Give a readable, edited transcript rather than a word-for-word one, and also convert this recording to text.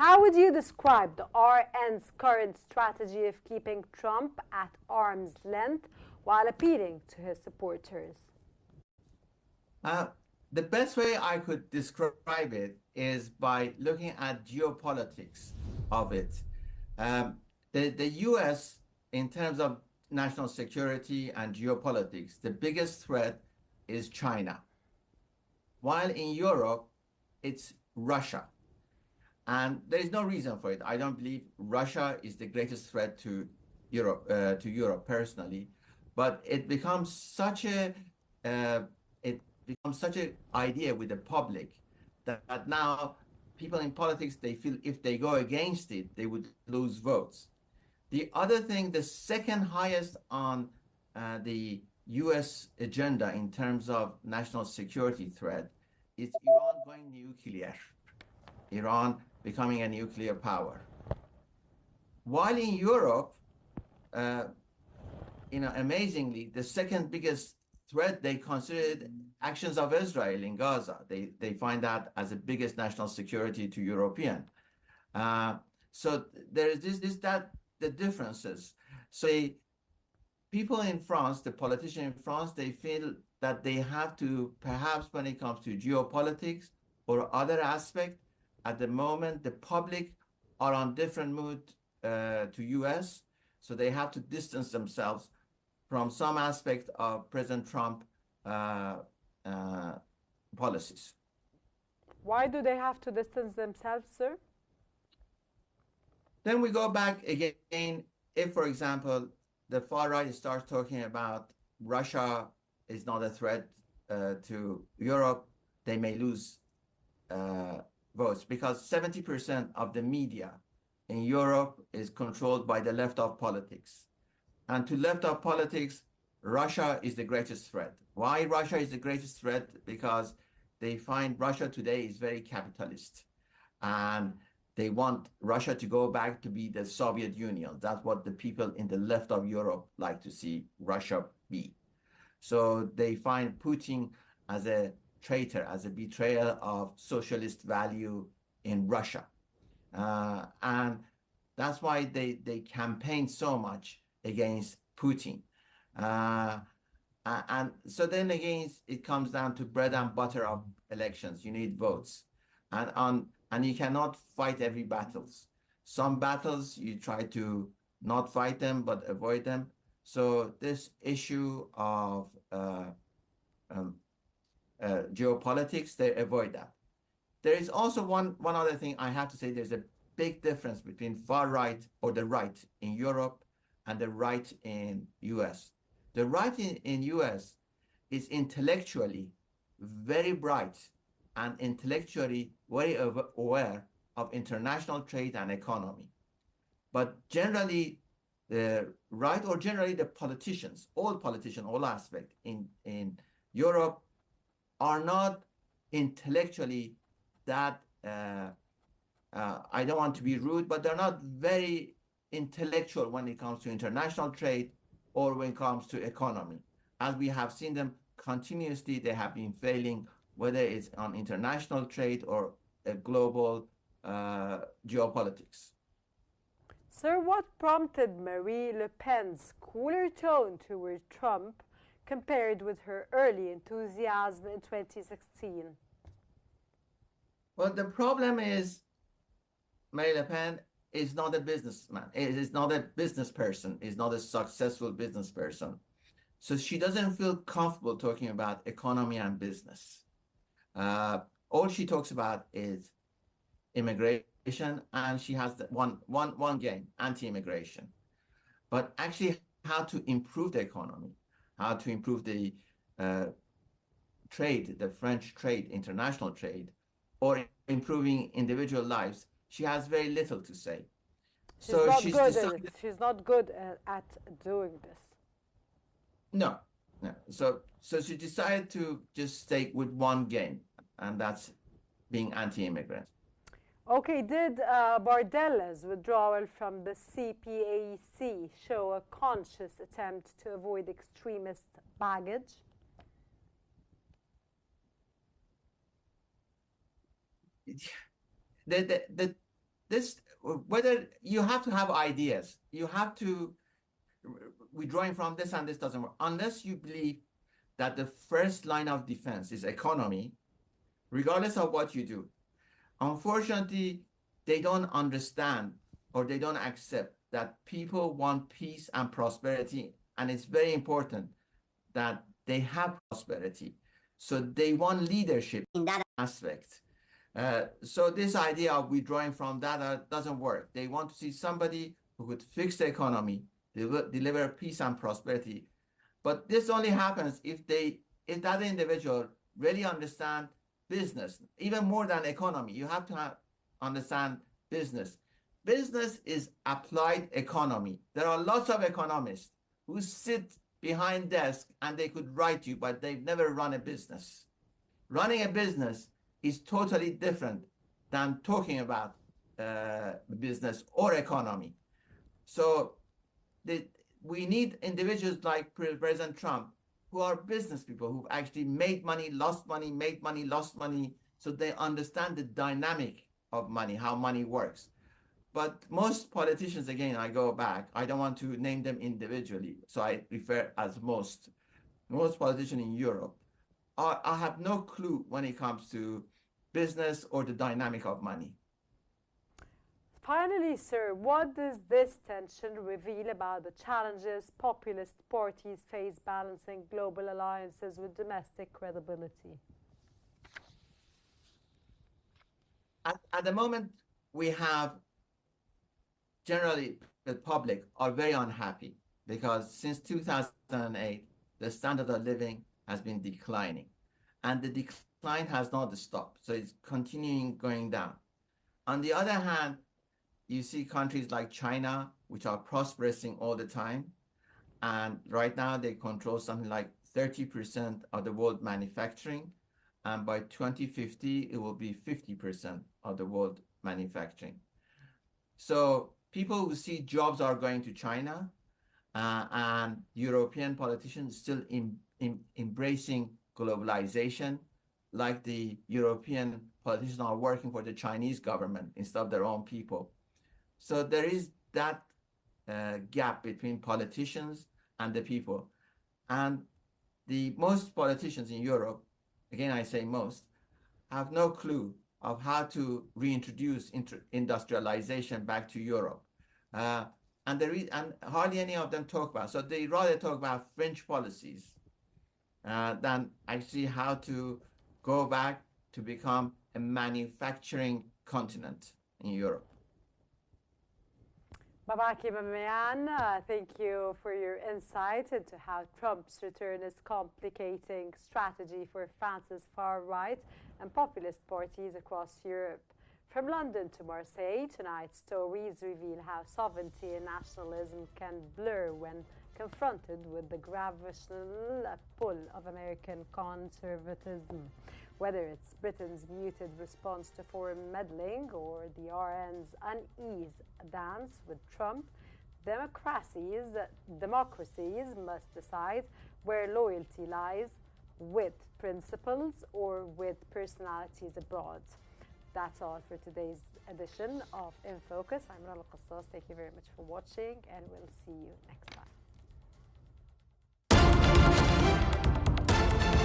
How would you describe the RN's current strategy of keeping Trump at arm's length while appealing to his supporters? The best way I could describe it is by looking at geopolitics of it. The US, in terms of national security and geopolitics, the biggest threat is China. While in Europe, it's Russia. And there is no reason for it. I don't believe Russia is the greatest threat to Europe personally, but it becomes such a idea with the public that now people in politics, they feel if they go against it, they would lose votes. The other thing, the second highest on the US agenda in terms of national security threat is Iran going nuclear, Iran becoming a nuclear power. While in Europe, amazingly, the second biggest threat, they considered actions of Israel in Gaza. They find that as the biggest national security to European. So there is the differences. So people in France, the politicians in France, they feel that they have to, perhaps when it comes to geopolitics or other aspects, at the moment, the public are on different mood to US. So they have to distance themselves from some aspect of President Trump policies. Why do they have to distance themselves, sir? Then we go back again. If, for example, the far right starts talking about Russia is not a threat to Europe, they may lose votes, because 70% of the media in Europe is controlled by the left of politics. And to left of politics, Russia is the greatest threat. Why Russia is the greatest threat? Because they find Russia today is very capitalist. And they want Russia to go back to be the Soviet Union. That's what the people in the left of Europe like to see Russia be. So they find Putin as a traitor, as a betrayal of socialist value in Russia. And that's why they campaign so much against Putin. And so then again, it comes down to bread and butter of elections. You need votes. And you cannot fight every battles. Some battles, you try to not fight them, but avoid them. So this issue of geopolitics, they avoid that. There is also one other thing I have to say. There's a big difference between far right or the right in Europe and the right in US. The right in US is intellectually very bright and intellectually very aware of international trade and economy. But generally, the right, or generally the politicians, all aspects in Europe are not intellectually that, I don't want to be rude, but they're not very intellectual when it comes to international trade or when it comes to economy. As we have seen them continuously, they have been failing, whether it's on international trade or a global geopolitics. Sir, what prompted Marie Le Pen's cooler tone toward Trump compared with her early enthusiasm in 2016? Well, the problem is Marie Le Pen is not a businessman. It is not a business person. Is not a successful business person. So she doesn't feel comfortable talking about economy and business. All she talks about is immigration, and she has one game, anti-immigration. But actually, how to improve the economy, how to improve the trade, the French trade, international trade, or improving individual lives, she has very little to say. She's not good at doing this. No. So she decided to just stay with one game, and that's being anti-immigrant. Okay, did Bardella's withdrawal from the CPAC show a conscious attempt to avoid extremist baggage? whether you have to have ideas, you have to, we're drawing from this and this doesn't work. Unless you believe that the first line of defense is economy, regardless of what you do. Unfortunately, they don't understand or they don't accept that people want peace and prosperity, and it's very important that they have prosperity. So they want leadership in that aspect. So this idea of withdrawing from that doesn't work. They want to see somebody who could fix the economy, deliver peace and prosperity. But this only happens if that individual really understand business, even more than economy. You have to understand business. Business is applied economy. There are lots of economists who sit behind desk and they could write you, but they've never run a business. Running a business is totally different than talking about business or economy. So we need individuals like President Trump who are business people who've actually made money, lost money, made money, lost money, so they understand the dynamic of money, how money works. But most politicians, again, I go back, I don't want to name them individually, so I refer as most politicians in Europe I have no clue when it comes to business or the dynamic of money. Finally, sir, what does this tension reveal about the challenges populist parties face balancing global alliances with domestic credibility? At the moment, we have generally the public are very unhappy because since 2008, the standard of living has been declining and the decline has not stopped. So it's continuing going down. On the other hand, you see countries like China, which are prospering all the time. And right now they control something like 30% of the world manufacturing. And by 2050, it will be 50% of the world manufacturing. So people who see jobs are going to China and European politicians still embracing globalization, like the European politicians are working for the Chinese government instead of their own people. So there is that gap between politicians and the people. And the most politicians in Europe, again, I say most, have no clue of how to reintroduce industrialization back to Europe. And hardly any of them talk about, so they rather talk about French policies than actually how to go back to become a manufacturing continent in Europe. Babak Emamian, thank you for your insight into how Trump's return is complicating strategy for France's far-right and populist parties across Europe. From London to Marseille, tonight's stories reveal how sovereignty and nationalism can blur when confronted with the gravitational pull of American conservatism. Whether it's Britain's muted response to foreign meddling or the RN's unease dance with Trump, democracies must decide where loyalty lies, with principles or with personalities abroad. That's all for today's edition of In Focus. I'm Rana Qassas. Thank you very much for watching, and we'll see you next time.